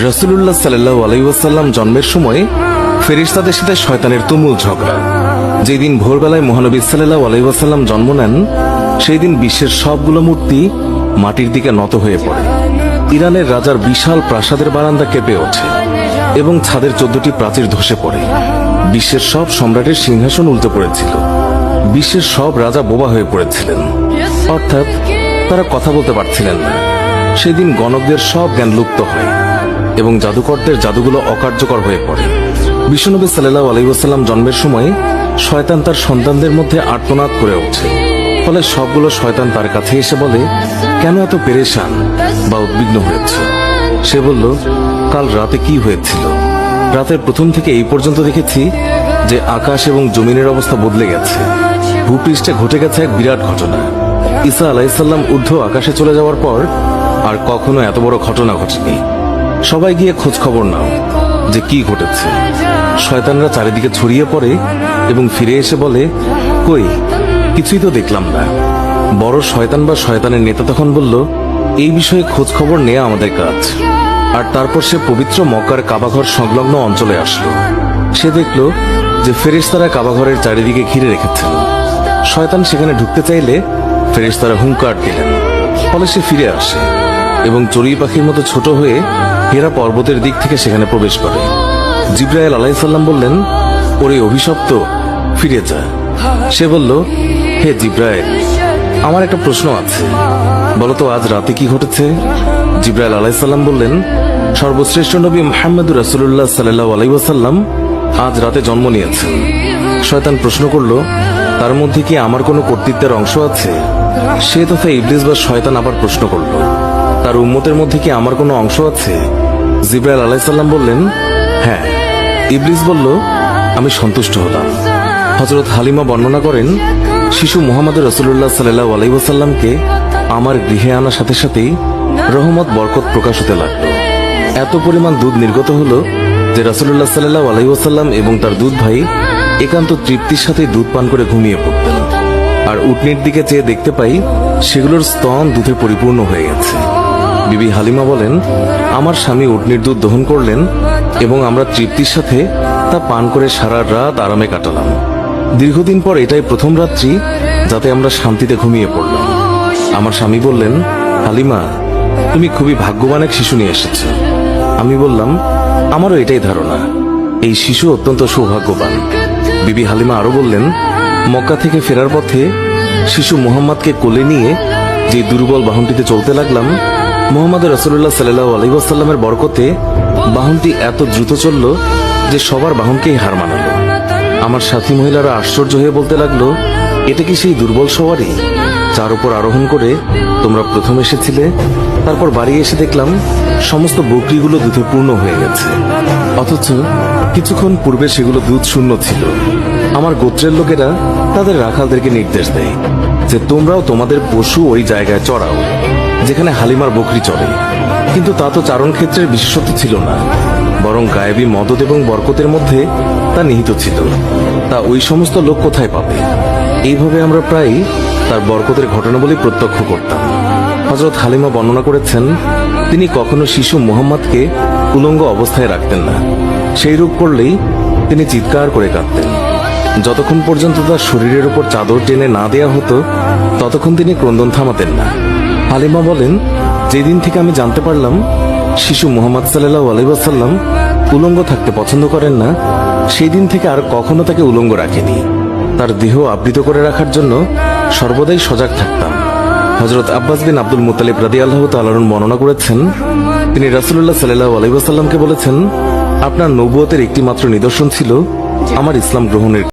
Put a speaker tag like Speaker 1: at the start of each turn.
Speaker 1: রাসূলুল্লাহ সাল্লাল্লাহু আলাইহি ওয়াসাল্লাম জন্মের সময় ফেরেশতাদের সাথে শয়তানের তুমুল ঝগড়া। যেদিন ভোরবেলায় মহানবী সাল্লাল্লাহু আলাইহি ওয়াসাল্লাম জন্ম নেন, সেই দিন বিশ্বের সবগুলো মূর্তি মাটির দিকে নত হয়ে পড়ে। ইরানের রাজার বিশাল প্রাসাদের বারান্দা কেঁপে ওঠে এবং ছাদের 14টি প্রাচীর ধসে পড়ে। বিশ্বের সব সম্রাটের সিংহাসন উল্টে পড়েছিল। বিশ্বের সব রাজা বোবা হয়ে পড়েছিলেন, অর্থাৎ তারা কথা বলতে পারছিলেন না। সেদিন গণকদের সব জ্ঞান লুপ্ত হয় এবং জাদুকরদের জাদুগুলো অকার্যকর হয়ে পড়ে। বিশ্বনবী সাল্লাল্লাহু আলাইহি ওয়াসাল্লাম জন্মের সময় শয়তান তার সন্তানদের মধ্যে আর্তনাদ করে ওঠে। ফলে সবগুলো শয়তান তার কাছে এসে বলে, কেন এত পেরেশান বা উদ্বিগ্ন হয়েছ? সে বলল, কাল রাতে কি হয়েছিল? রাতের প্রথম থেকে এই পর্যন্ত দেখেছি যে আকাশ এবং জমিনের অবস্থা বদলে গেছে। ভূপৃষ্ঠে ঘটে গেছে এক বিরাট ঘটনা। ঈসা আলাইহিসসালাম ঊর্ধ্ব আকাশে চলে যাওয়ার পর আর কখনো এত বড় ঘটনা ঘটেনি। সবাই গিয়ে খোঁজ খবর নাও যে কি ঘটেছে। শয়তানরা চারিদিকে ছড়িয়ে পড়ে এবং ফিরে এসে বলে, কই, কিছুই তো দেখলাম না। বড় শয়তান বা শয়তানের নেতা তখন বলল, এই বিষয়ে খোঁজ খবর নেওয়া আমাদের কাজ। আর তারপর সে পবিত্র মক্কার কাবাঘর সংলগ্ন অঞ্চলে আসলো। সে দেখল যে ফেরেশতারা কাবাঘরের চারিদিকে ঘিরে রেখেছিল। শয়তান সেখানে ঢুকতে চাইলে ফেরেশতারা হুঙ্কার দিলেন। ফলে সে ফিরে আসে এবং চড়ুই পাখির মতো ছোট হয়ে হেরা পর্বতের দিক থেকে সেখানে প্রবেশ করে। জিবরাইল আলাইহিস সালাম বললেন, ওরে অভিশপ্ত, ফিরে যা। সে বলল, হে জিবরাইল, আমার একটা প্রশ্ন আছে, বলতো আজ রাতে কি ঘটেছে? জিবরাইল আলাইহিস সালাম বললেন, সর্বশ্রেষ্ঠ নবী মুহাম্মদুর রাসূলুল্লাহ সাল্লাল্লাহু আলাইহি ওয়াসাল্লাম আজ রাতে জন্ম নিয়েছেন। শয়তান প্রশ্ন করল, তার মধ্যে কি আমার কোনো কর্তৃত্বের অংশ আছে? সে তথা ইবলিস বা শয়তান আবার প্রশ্ন করল, তার উম্মতের মধ্যে কি আমার কোনো অংশ আছে? জিবরাইল আলাইহিস সালাম বললেন, হ্যাঁ। ইবলিস বলল, আমি সন্তুষ্ট হলাম। হযরত হালিমা বর্ণনা করেন, শিশু মুহাম্মদ রাসূলুল্লাহ সাল্লাল্লাহু আলাইহি ওয়াসাল্লামকে আমার গৃহে আনার সাথে সাথেই রহমত বরকত প্রকাশ হতে লাগলো। এত পরিমাণ দুধ নির্গত হলো যে রাসূলুল্লাহ সাল্লাল্লাহু আলাইহি ওয়াসাল্লাম এবং তার দুধ ভাই একান্ত তৃপ্তির সাথে দুধ পান করে ঘুমিয়ে পড়তেন। আর উটনির দিকে চেয়ে দেখতে পাই সেগুলোর স্তন দুধে পরিপূর্ণ হয়ে গেছে। বিবি হালিমা বলেন, আমার স্বামী উটনির দুধ দহন করলেন এবং আমরা তৃপ্তির সাথে তা পান করে সারা রাত আরামে কাটালাম। দীর্ঘদিন পর এটাই প্রথম রাত্রি যাতে আমরা শান্তিতে ঘুমিয়ে পড়লাম। আমার স্বামী বললেন, হালিমা, তুমি খুবই ভাগ্যবান এক শিশু নিয়ে এসেছ। আমি বললাম, আমারও এটাই ধারণা, এই শিশু অত্যন্ত সৌভাগ্যবান। বিবি হালিমা আরো বললেন, মক্কা থেকে ফেরার পথে শিশু মুহাম্মদকে কোলে নিয়ে যে দুর্বল বাহনটিতে চলতে লাগলাম, মুহাম্মদ রাসূলুল্লাহ সাল্লাল্লাহু আলাইহি ওয়াসাল্লামের বরকতে বাহনটি এত দ্রুত চলল যে সবার বাহনকেই হার মানালো। আমার সাথী মহিলারা আশ্চর্য হয়ে বলতে লাগলো, এটা কি সেই দুর্বল সওয়ারি যার উপর আরোহণ করে তোমরা প্রথম এসেছিলে? তারপর বাড়ি এসে দেখলাম সমস্ত বকরিগুলো দুধে পূর্ণ হয়ে গেছে, অথচ কিছুক্ষণ পূর্বে সেগুলো দুধ শূন্য ছিল। আমার গোত্রের লোকেরা তাদের রাখালদেরকে নির্দেশ দেয় যে তোমরাও তোমাদের পশু ওই জায়গায় চড়াও যেখানে হালিমার বকরি চড়ে। কিন্তু তা তো চারণ ক্ষেত্রের বিশেষত্ব ছিল না, বরং গায়েবী মদদ এবং বরকতের মধ্যে তা নিহিত ছিল। তা ওই সমস্ত লোক কোথায় পাবে? এইভাবে আমরা প্রায় তার বরকতের ঘটনাবলী প্রত্যক্ষ করতাম। হযরত হালিমা বর্ণনা করেছেন, তিনি কখনো শিশু মুহাম্মদকে উলঙ্গ অবস্থায় রাখতেন না। সেই রূপ করলেই তিনি চিৎকার করে কাঁদতেন। যতক্ষণ পর্যন্ত তার শরীরের উপর চাদর টেনে না দেয়া হতো ততক্ষণ তিনি ক্রন্দন থামাতেন না। হালিমা বলেন, যেদিন থেকে আমি জানতে পারলাম শিশু মুহাম্মদ সাল্লাল্লাহু আলাইহি ওয়াসাল্লাম উলঙ্গ থাকতে পছন্দ করেন না, সেই দিন থেকে আর কখনো তাকে উলঙ্গ রাখেনি। তার দেহ আবৃত করে রাখার জন্য সর্বদাই সজাগ থাকতাম। হযরত আব্বাস বিন আব্দুল মুত্তালিব রাদিয়াল্লাহু তাআলা আনহু বর্ণনা করেছেন, তিনি রাসূলুল্লাহ সাল্লাল্লাহু আলাইহি ওয়াসাল্লামকে বলেছেন, আপনার নবুয়তের একটি মাত্র নিদর্শন ছিল আমার ইসলাম গ্রহণের।